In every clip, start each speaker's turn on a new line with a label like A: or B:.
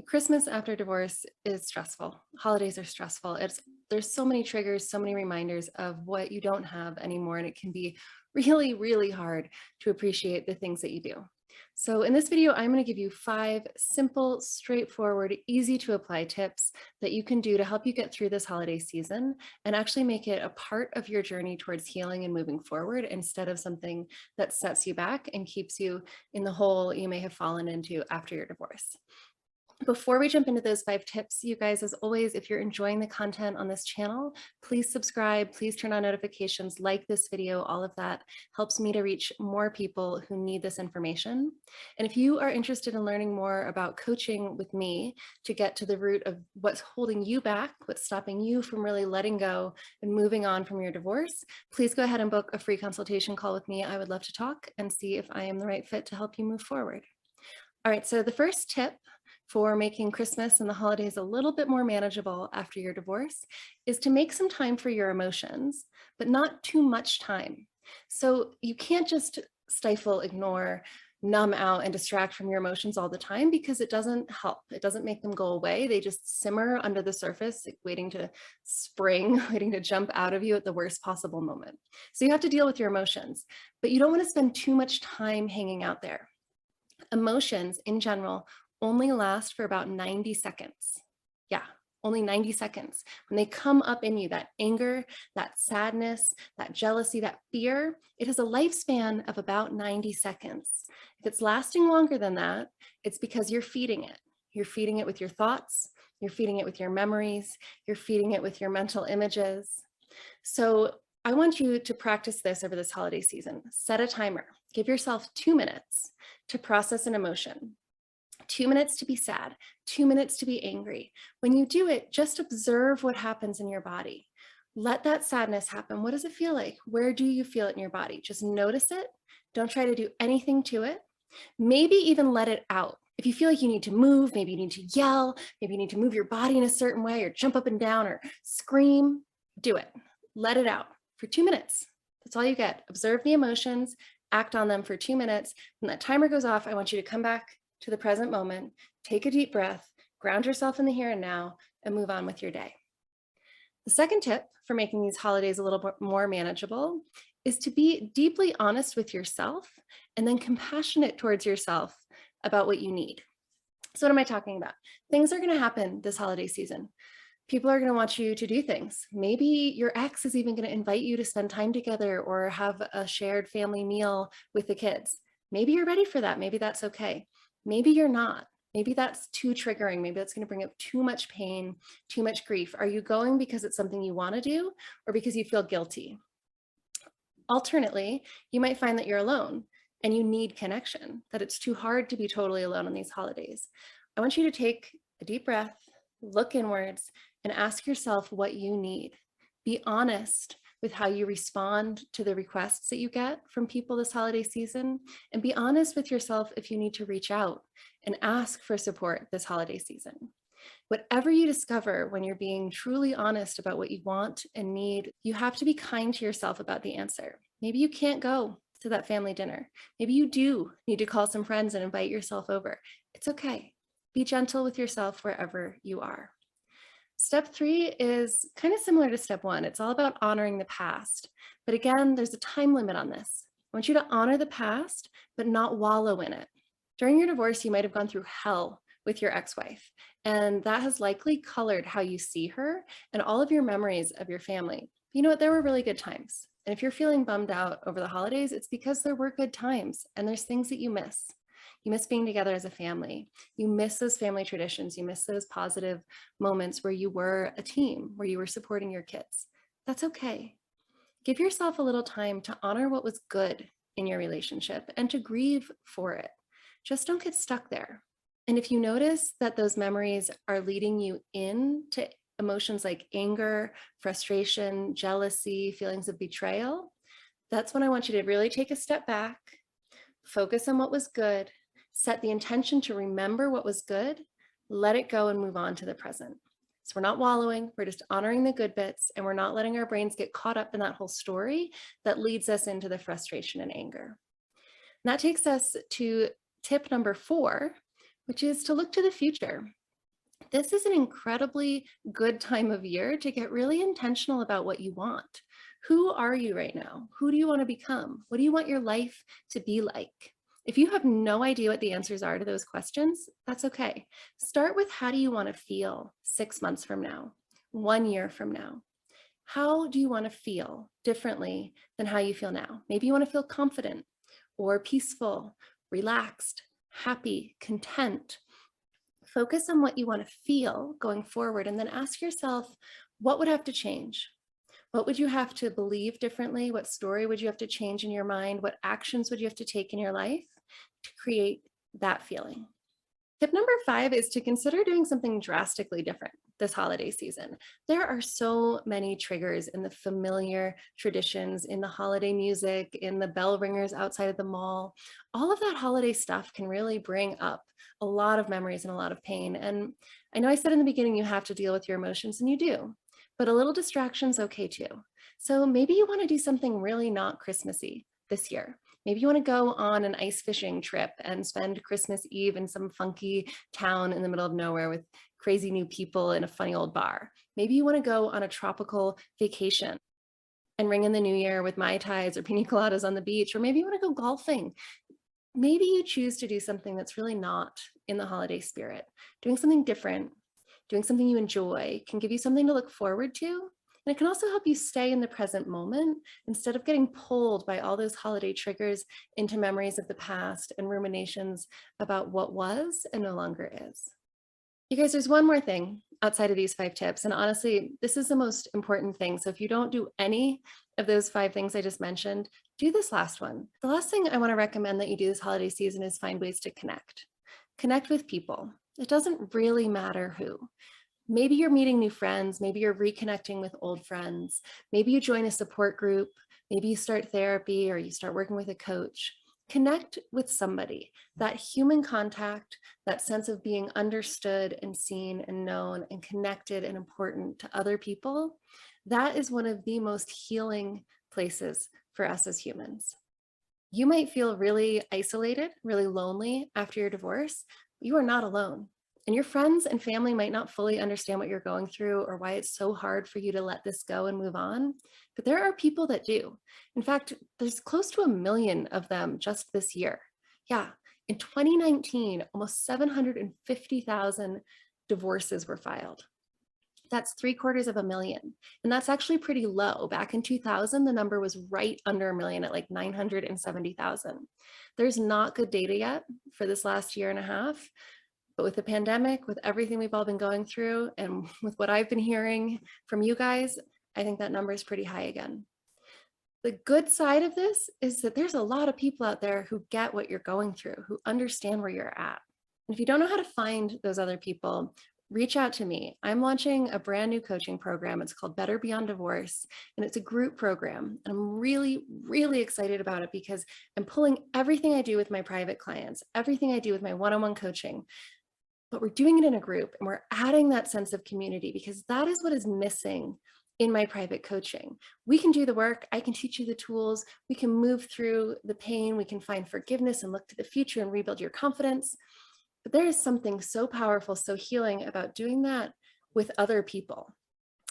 A: Christmas after divorce is stressful. Holidays are stressful. There's so many triggers, so many reminders of what you don't have anymore, and it can be really, really hard to appreciate the things that you do. So in this video, I'm going to give you 5 simple, straightforward, easy to apply tips that you can do to help you get through this holiday season and actually make it a part of your journey towards healing and moving forward instead of something that sets you back and keeps you in the hole you may have fallen into after your divorce. Before we jump into those 5 tips, you guys, as always, if you're enjoying the content on this channel, please subscribe, please turn on notifications, like this video. All of that helps me to reach more people who need this information. And if you are interested in learning more about coaching with me to get to the root of what's holding you back, what's stopping you from really letting go and moving on from your divorce, please go ahead and book a free consultation call with me. I would love to talk and see if I am the right fit to help you move forward. All right, so the first tip for making Christmas and the holidays a little bit more manageable after your divorce is to make some time for your emotions, but not too much time. So you can't just stifle, ignore, numb out, and distract from your emotions all the time because it doesn't help. It doesn't make them go away. They just simmer under the surface, like waiting to spring, waiting to jump out of you at the worst possible moment. So you have to deal with your emotions, but you don't want to spend too much time hanging out there. Emotions in general only last for about 90 seconds. Yeah, only 90 seconds. When they come up in you, that anger, that sadness, that jealousy, that fear, it has a lifespan of about 90 seconds. If it's lasting longer than that, it's because you're feeding it. You're feeding it with your thoughts, you're feeding it with your memories, you're feeding it with your mental images. So I want you to practice this over this holiday season. Set a timer. Give yourself 2 minutes to process an emotion. 2 minutes to be sad, 2 minutes to be angry. When you do it, just observe what happens in your body. Let that sadness happen. What does it feel like? Where do you feel it in your body? Just notice it. Don't try to do anything to it. Maybe even let it out. If you feel like you need to move, maybe you need to yell, maybe you need to move your body in a certain way or jump up and down or scream, do it. Let it out for 2 minutes. That's all you get. Observe the emotions, act on them for 2 minutes. When that timer goes off, I want you to come back to the present moment, take a deep breath, ground yourself in the here and now, and move on with your day. The second tip for making these holidays a little bit more manageable is to be deeply honest with yourself and then compassionate towards yourself about what you need. So what am I talking about? Things are going to happen this holiday season. People are going to want you to do things. Maybe your ex is even going to invite you to spend time together or have a shared family meal with the kids. Maybe you're ready for that. Maybe that's okay. Maybe you're not. Maybe that's too triggering. Maybe that's going to bring up too much pain, too much grief. Are you going because it's something you want to do or because you feel guilty? Alternately, you might find that you're alone and you need connection, that it's too hard to be totally alone on these holidays. I want you to take a deep breath, look inwards, and ask yourself what you need. Be honest with how you respond to the requests that you get from people this holiday season, and be honest with yourself if you need to reach out and ask for support this holiday season. Whatever you discover when you're being truly honest about what you want and need, you have to be kind to yourself about the answer. Maybe you can't go to that family dinner. Maybe you do need to call some friends and invite yourself over. It's okay. Be gentle with yourself wherever you are. Step 3 is kind of similar to step 1. It's all about honoring the past. But again, there's a time limit on this. I want you to honor the past, but not wallow in it. During your divorce, you might have gone through hell with your ex-wife, and that has likely colored how you see her and all of your memories of your family. You know what? There were really good times. And if you're feeling bummed out over the holidays, it's because there were good times and there's things that you miss. You miss being together as a family. You miss those family traditions. You miss those positive moments where you were a team, where you were supporting your kids. That's okay. Give yourself a little time to honor what was good in your relationship and to grieve for it. Just don't get stuck there. And if you notice that those memories are leading you into emotions like anger, frustration, jealousy, feelings of betrayal, that's when I want you to really take a step back, focus on what was good, set the intention to remember what was good, let it go and move on to the present. So we're not wallowing, we're just honoring the good bits and we're not letting our brains get caught up in that whole story that leads us into the frustration and anger. And that takes us to tip number 4, which is to look to the future. This is an incredibly good time of year to get really intentional about what you want. Who are you right now? Who do you want to become? What do you want your life to be like? If you have no idea what the answers are to those questions, that's okay. Start with, how do you want to feel 6 months from now, 1 year from now? How do you want to feel differently than how you feel now? Maybe you want to feel confident or peaceful, relaxed, happy, content. Focus on what you want to feel going forward, and then ask yourself, what would have to change? What would you have to believe differently? What story would you have to change in your mind? What actions would you have to take in your life to create that feeling? Tip number 5 is to consider doing something drastically different this holiday season. There are so many triggers in the familiar traditions, in the holiday music, in the bell ringers outside of the mall. All of that holiday stuff can really bring up a lot of memories and a lot of pain. And I know I said in the beginning you have to deal with your emotions, and you do, but a little distraction's okay too. So maybe you want to do something really not Christmassy this year. Maybe you want to go on an ice fishing trip and spend Christmas Eve in some funky town in the middle of nowhere with crazy new people in a funny old bar. Maybe you want to go on a tropical vacation and ring in the new year with Mai Tais or pina coladas on the beach, or maybe you want to go golfing. Maybe you choose to do something that's really not in the holiday spirit. Doing something different, doing something you enjoy can give you something to look forward to. And it can also help you stay in the present moment instead of getting pulled by all those holiday triggers into memories of the past and ruminations about what was and no longer is. You guys, there's one more thing outside of these 5 tips. And honestly, this is the most important thing. So if you don't do any of those 5 things I just mentioned, do this last one. The last thing I want to recommend that you do this holiday season is find ways to connect. Connect with people. It doesn't really matter who. Maybe you're meeting new friends, maybe you're reconnecting with old friends, maybe you join a support group, maybe you start therapy or you start working with a coach. Connect with somebody. That human contact, that sense of being understood and seen and known and connected and important to other people, that is one of the most healing places for us as humans. You might feel really isolated, really lonely after your divorce. You are not alone. And your friends and family might not fully understand what you're going through or why it's so hard for you to let this go and move on. But there are people that do. In fact, there's close to 1 million of them just this year. Yeah, in 2019, almost 750,000 divorces were filed. That's 750,000. And that's actually pretty low. Back in 2000, the number was right under 1 million at like 970,000. There's not good data yet for this last year and a half. But with the pandemic, with everything we've all been going through, and with what I've been hearing from you guys, I think that number is pretty high again. The good side of this is that there's a lot of people out there who get what you're going through, who understand where you're at. And if you don't know how to find those other people, reach out to me. I'm launching a brand new coaching program. It's called Better Beyond Divorce, and it's a group program. And I'm really, really excited about it because I'm pulling everything I do with my private clients, everything I do with my one-on-one coaching, but we're doing it in a group, and we're adding that sense of community because that is what is missing in my private coaching. We can do the work. I can teach you the tools. We can move through the pain. We can find forgiveness and look to the future and rebuild your confidence. But there is something so powerful, so healing about doing that with other people,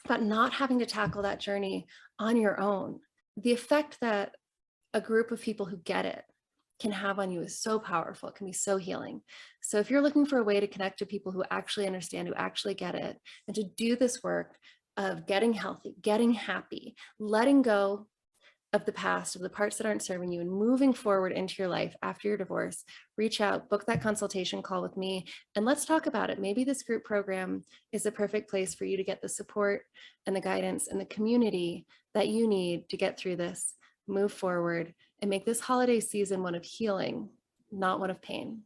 A: about not having to tackle that journey on your own. The effect that a group of people who get it can have on you is so powerful. It can be so healing. So if you're looking for a way to connect to people who actually understand, who actually get it, and to do this work of getting healthy, getting happy, letting go of the past, of the parts that aren't serving you, and moving forward into your life after your divorce, reach out, book that consultation call with me, and let's talk about it. Maybe this group program is the perfect place for you to get the support and the guidance and the community that you need to get through this, move forward, and make this holiday season one of healing, not one of pain.